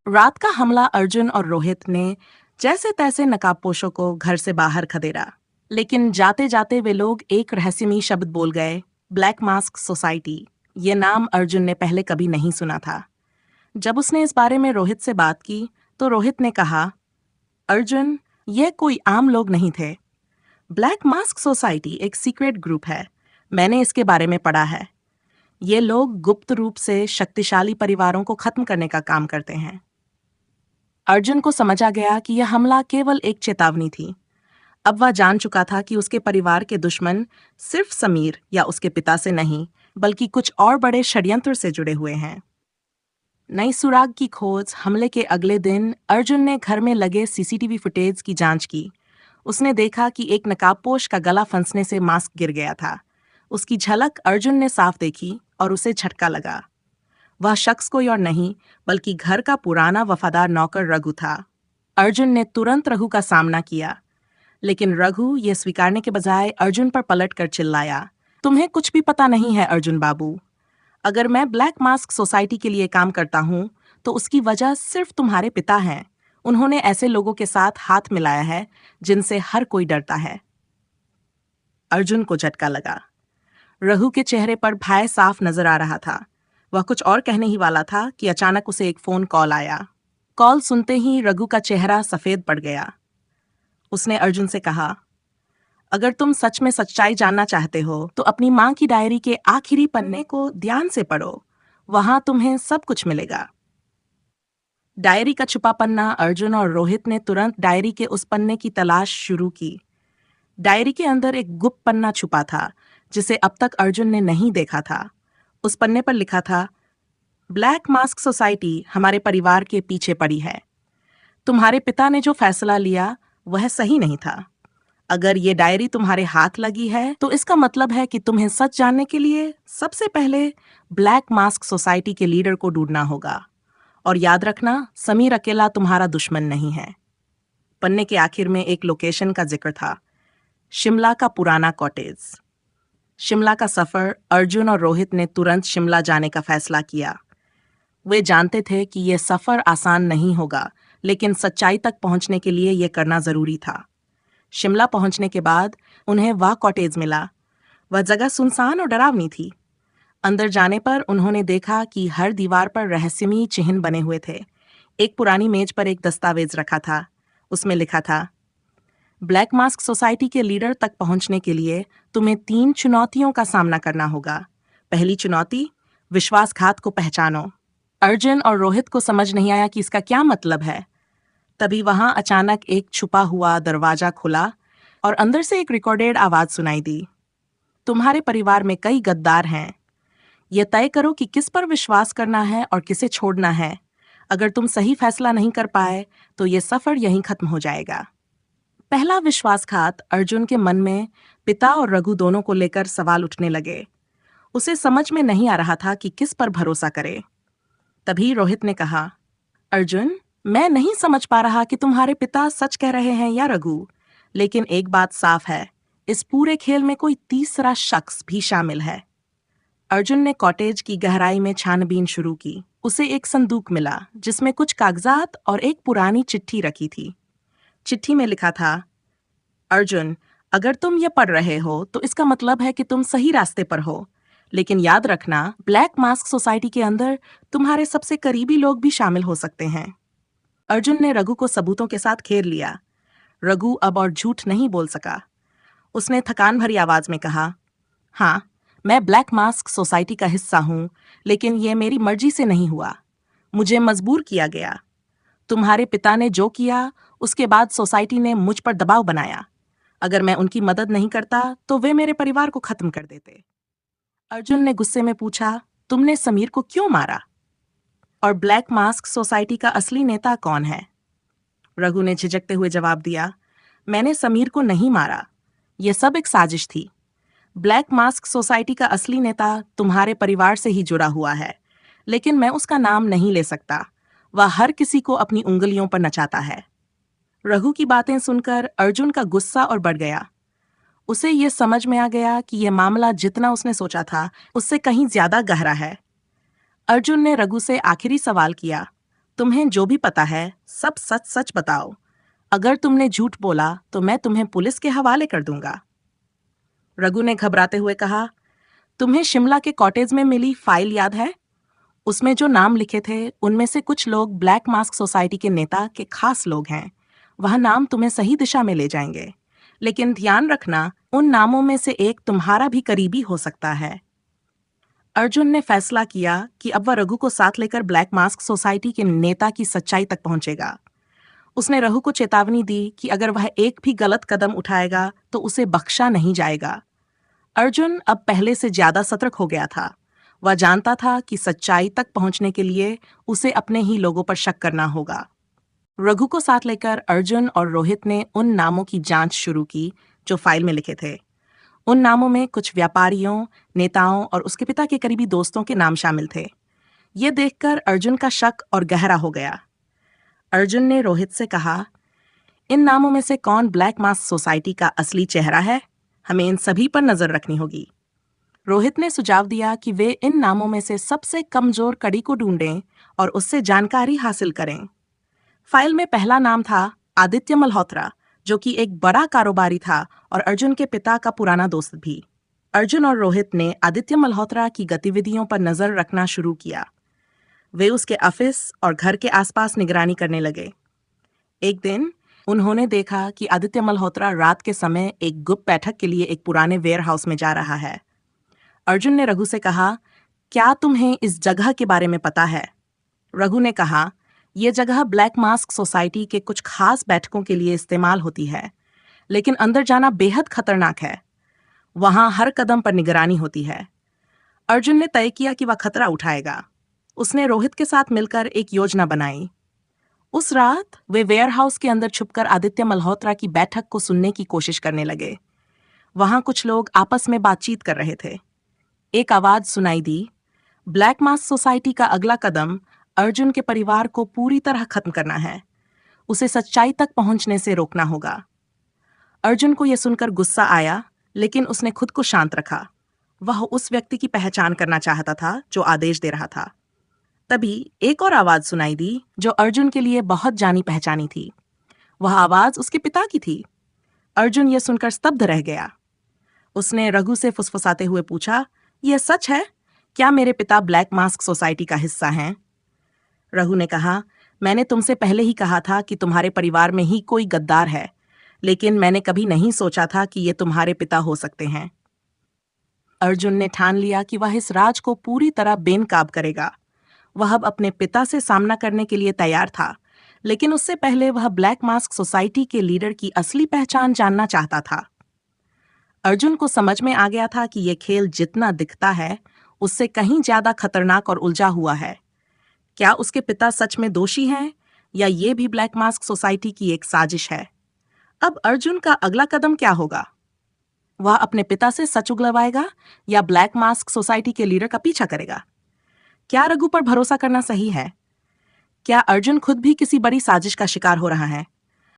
रात का हमला अर्जुन और रोहित ने जैसे तैसे नकाबपोशों को घर से बाहर खदेड़ा। लेकिन जाते जाते वे लोग एक रहस्यमयी शब्द बोल गए, ब्लैक मास्क सोसाइटी। ये नाम अर्जुन ने पहले कभी नहीं सुना था। जब उसने इस बारे में रोहित से बात की तो रोहित ने कहा, अर्जुन, ये कोई आम लोग नहीं थे। ब्लैक मास्क सोसाइटी एक सीक्रेट ग्रुप है। मैंने इसके बारे में पढ़ा है। ये लोग गुप्त रूप से शक्तिशाली परिवारों को खत्म करने का काम करते हैं। अर्जुन को समझ आ गया कि यह हमला केवल एक चेतावनी थी। अब वह जान चुका था कि उसके परिवार के दुश्मन सिर्फ समीर या उसके पिता से नहीं, बल्कि कुछ और बड़े षड्यंत्र से जुड़े हुए हैं। नई सुराग की खोज। हमले के अगले दिन अर्जुन ने घर में लगे सीसीटीवी फुटेज की जांच की। उसने देखा कि एक नकाबपोश का गला फंसने से मास्क गिर गया था। उसकी झलक अर्जुन ने साफ देखी और उसे झटका लगा। वह शख्स कोई और नहीं बल्कि घर का पुराना वफादार नौकर रघु था। अर्जुन ने तुरंत रघु का सामना किया, लेकिन रघु ये स्वीकारने के बजाय अर्जुन पर पलटकर चिल्लाया, तुम्हें कुछ भी पता नहीं है अर्जुन बाबू। अगर मैं ब्लैक मास्क सोसाइटी के लिए काम करता हूँ तो उसकी वजह सिर्फ तुम्हारे पिता हैं। उन्होंने ऐसे लोगों के साथ हाथ मिलाया है जिनसे हर कोई डरता है। अर्जुन को झटका लगा। रघु के चेहरे पर भय साफ नजर आ रहा था। वह कुछ और कहने ही वाला था कि अचानक उसे एक फोन कॉल आया। कॉल सुनते ही रघु का चेहरा सफेद पड़ गया। उसने अर्जुन से कहा, अगर तुम सच में सच्चाई जानना चाहते हो तो अपनी माँ की डायरी के आखिरी पन्ने को ध्यान से पढ़ो। वहां तुम्हें सब कुछ मिलेगा। डायरी का छुपा पन्ना। अर्जुन और रोहित ने तुरंत डायरी के उस पन्ने की तलाश शुरू की। डायरी के अंदर एक गुप्त पन्ना छुपा था जिसे अब तक अर्जुन ने नहीं देखा था। उस पन्ने पर लिखा था, ब्लैक मास्क सोसाइटी हमारे परिवार के पीछे पड़ी है। तुम्हारे पिता ने जो फैसला लिया वह सही नहीं था। अगर ये डायरी तुम्हारे हाथ लगी है तो इसका मतलब है कि तुम्हें सच जानने के लिए सबसे पहले ब्लैक मास्क सोसाइटी के लीडर को ढूंढना होगा। और याद रखना, समीर अकेला तुम्हारा दुश्मन नहीं है। पन्ने के आखिर में एक लोकेशन का जिक्र था, शिमला का पुराना कॉटेज। शिमला का सफर। अर्जुन और रोहित ने तुरंत शिमला जाने का फैसला किया। वे जानते थे कि यह सफर आसान नहीं होगा, लेकिन सच्चाई तक पहुंचने के लिए यह करना जरूरी था। शिमला पहुंचने के बाद उन्हें वह कॉटेज मिला। वह जगह सुनसान और डरावनी थी। अंदर जाने पर उन्होंने देखा कि हर दीवार पर रहस्यमयी चिन्ह बने हुए थे। एक पुरानी मेज पर एक दस्तावेज रखा था। उसमें लिखा था, ब्लैक मास्क सोसाइटी के लीडर तक पहुंचने के लिए तुम्हें 3 चुनौतियों का सामना करना होगा। पहली चुनौती, विश्वासघात को पहचानो। अर्जुन और रोहित को समझ नहीं आया कि इसका क्या मतलब है। तभी वहां अचानक एक छुपा हुआ दरवाजा खुला और अंदर से एक रिकॉर्डेड आवाज सुनाई दी, तुम्हारे परिवार में कई गद्दार हैं। यह तय करो कि किस पर विश्वास करना है और किसे छोड़ना है। अगर तुम सही फैसला नहीं कर पाए तो यह सफर यहीं खत्म हो जाएगा। पहला विश्वासघात। अर्जुन के मन में पिता और रघु दोनों को लेकर सवाल उठने लगे। उसे समझ में नहीं आ रहा था कि किस पर भरोसा करे। तभी रोहित ने कहा, अर्जुन, मैं नहीं समझ पा रहा कि तुम्हारे पिता सच कह रहे हैं या रघु, लेकिन एक बात साफ है, इस पूरे खेल में कोई तीसरा शख्स भी शामिल है। अर्जुन ने कॉटेज की गहराई में छानबीन शुरू की। उसे एक संदूक मिला जिसमें कुछ कागजात और एक पुरानी चिट्ठी रखी थी। चिट्ठी में लिखा था, अर्जुन, अगर तुम ये पढ़ रहे हो तो इसका मतलब है कि तुम सही रास्ते पर हो, लेकिन याद रखना, ब्लैक मास्क सोसाइटी के अंदर तुम्हारे सबसे करीबी लोग भी शामिल हो सकते हैं। अर्जुन ने रघु को सबूतों के साथ घेर लिया। रघु अब और झूठ नहीं बोल सका। उसने थकान भरी आवाज में कहा, हाँ, मैं ब्लैक मास्क सोसाइटी का हिस्सा हूं, लेकिन यह मेरी मर्जी से नहीं हुआ। मुझे मजबूर किया गया। तुम्हारे पिता ने जो किया उसके बाद सोसाइटी ने मुझ पर दबाव बनाया। अगर मैं उनकी मदद नहीं करता तो वे मेरे परिवार को खत्म कर देते। अर्जुन ने गुस्से में पूछा, तुमने समीर को क्यों मारा? और ब्लैक मास्क सोसाइटी का असली नेता कौन है? रघु ने झिझकते हुए जवाब दिया, मैंने समीर को नहीं मारा। यह सब एक साजिश थी। ब्लैक मास्क सोसाइटी का असली नेता तुम्हारे परिवार से ही जुड़ा हुआ है, लेकिन मैं उसका नाम नहीं ले सकता। वह हर किसी को अपनी उंगलियों पर नचाता है। रघु की बातें सुनकर अर्जुन का गुस्सा और बढ़ गया। उसे यह समझ में आ गया कि यह मामला जितना उसने सोचा था उससे कहीं ज्यादा गहरा है। अर्जुन ने रघु से आखिरी सवाल किया, तुम्हें जो भी पता है सब सच सच बताओ। अगर तुमने झूठ बोला तो मैं तुम्हें पुलिस के हवाले कर दूंगा। रघु ने घबराते हुए कहा, तुम्हें शिमला के कॉटेज में मिली फाइल याद है? उसमें जो नाम लिखे थे उनमें से कुछ लोग ब्लैक मास्क सोसाइटी के नेता के खास लोग हैं। वह नाम तुम्हें सही दिशा में ले जाएंगे, लेकिन ध्यान रखना उन नामों में से एक तुम्हारा भी करीबी हो सकता है। अर्जुन ने फैसला किया कि अब वह रघु को साथ लेकर ब्लैक मास्क सोसाइटी के नेता की सच्चाई तक पहुंचेगा। उसने रघु को चेतावनी दी कि अगर वह एक भी गलत कदम उठाएगा तो उसे बख्शा नहीं जाएगा। अर्जुन अब पहले से ज्यादा सतर्क हो गया था। वह जानता था कि सच्चाई तक पहुंचने के लिए उसे अपने ही लोगों पर शक करना होगा। रघु को साथ लेकर अर्जुन और रोहित ने उन नामों की जांच शुरू की जो फाइल में लिखे थे। उन नामों में कुछ व्यापारियों, नेताओं और उसके पिता के करीबी दोस्तों के नाम शामिल थे। ये देखकर अर्जुन का शक और गहरा हो गया। अर्जुन ने रोहित से कहा, इन नामों में से कौन ब्लैक मास्क सोसाइटी का असली चेहरा है? हमें इन सभी पर नजर रखनी होगी। रोहित ने सुझाव दिया कि वे इन नामों में से सबसे कमजोर कड़ी को ढूंढें और उससे जानकारी हासिल करें। फाइल में पहला नाम था आदित्य मल्होत्रा, जो कि एक बड़ा कारोबारी था और अर्जुन के पिता का पुराना दोस्त भी। अर्जुन और रोहित ने आदित्य मल्होत्रा की गतिविधियों पर नजर रखना शुरू किया। वे उसके ऑफिस और घर के आसपास निगरानी करने लगे। एक दिन उन्होंने देखा कि आदित्य मल्होत्रा रात के समय एक गुप्त बैठक के लिए एक पुराने वेयर हाउस में जा रहा है। अर्जुन ने रघु से कहा, क्या तुम्हें इस जगह के बारे में पता है? रघु ने कहा, यह जगह ब्लैक मास्क सोसाइटी के कुछ खास बैठकों के लिए इस्तेमाल होती है, लेकिन अंदर जाना बेहद खतरनाक है। वहां हर कदम पर निगरानी होती है। अर्जुन ने तय किया कि वह खतरा उठाएगा। उसने रोहित के साथ मिलकर एक योजना बनाई। उस रात वे वेयर हाउस के अंदर छुपकर आदित्य मल्होत्रा की बैठक को सुनने की कोशिश करने लगे। वहां कुछ लोग आपस में बातचीत कर रहे थे। एक आवाज सुनाई दी, ब्लैक मास्क सोसाइटी का अगला कदम अर्जुन के परिवार को पूरी तरह खत्म करना है। उसे सच्चाई तक पहुंचने से रोकना होगा। अर्जुन को यह सुनकर गुस्सा आया, लेकिन उसने खुद को शांत रखा। वह उस व्यक्ति की पहचान करना चाहता था जो आदेश दे रहा था। तभी एक और आवाज सुनाई दी जो अर्जुन के लिए बहुत जानी पहचानी थी। वह आवाज उसके पिता की थी। अर्जुन यह सुनकर स्तब्ध रह गया। उसने रघु से फुसफुसाते हुए पूछा, यह सच है? क्या मेरे पिता ब्लैक मास्क सोसाइटी का हिस्सा हैं? रघु ने कहा, मैंने तुमसे पहले ही कहा था कि तुम्हारे परिवार में ही कोई गद्दार है, लेकिन मैंने कभी नहीं सोचा था कि ये तुम्हारे पिता हो सकते हैं। अर्जुन ने ठान लिया कि वह इस राज को पूरी तरह बेनकाब करेगा। वह अब अपने पिता से सामना करने के लिए तैयार था, लेकिन उससे पहले वह ब्लैक मास्क सोसाइटी के लीडर की असली पहचान जानना चाहता था। अर्जुन को समझ में आ गया था कि यह खेल जितना दिखता है उससे कहीं ज्यादा खतरनाक और उलझा हुआ है। क्या उसके पिता सच में दोषी हैं, या ये भी ब्लैक मास्क सोसाइटी की एक साजिश है? अब अर्जुन का अगला कदम क्या होगा? वह अपने पिता से सच उगलवाएगा या ब्लैक मास्क सोसाइटी के लीडर का पीछा करेगा? क्या रघु पर भरोसा करना सही है? क्या अर्जुन खुद भी किसी बड़ी साजिश का शिकार हो रहा है?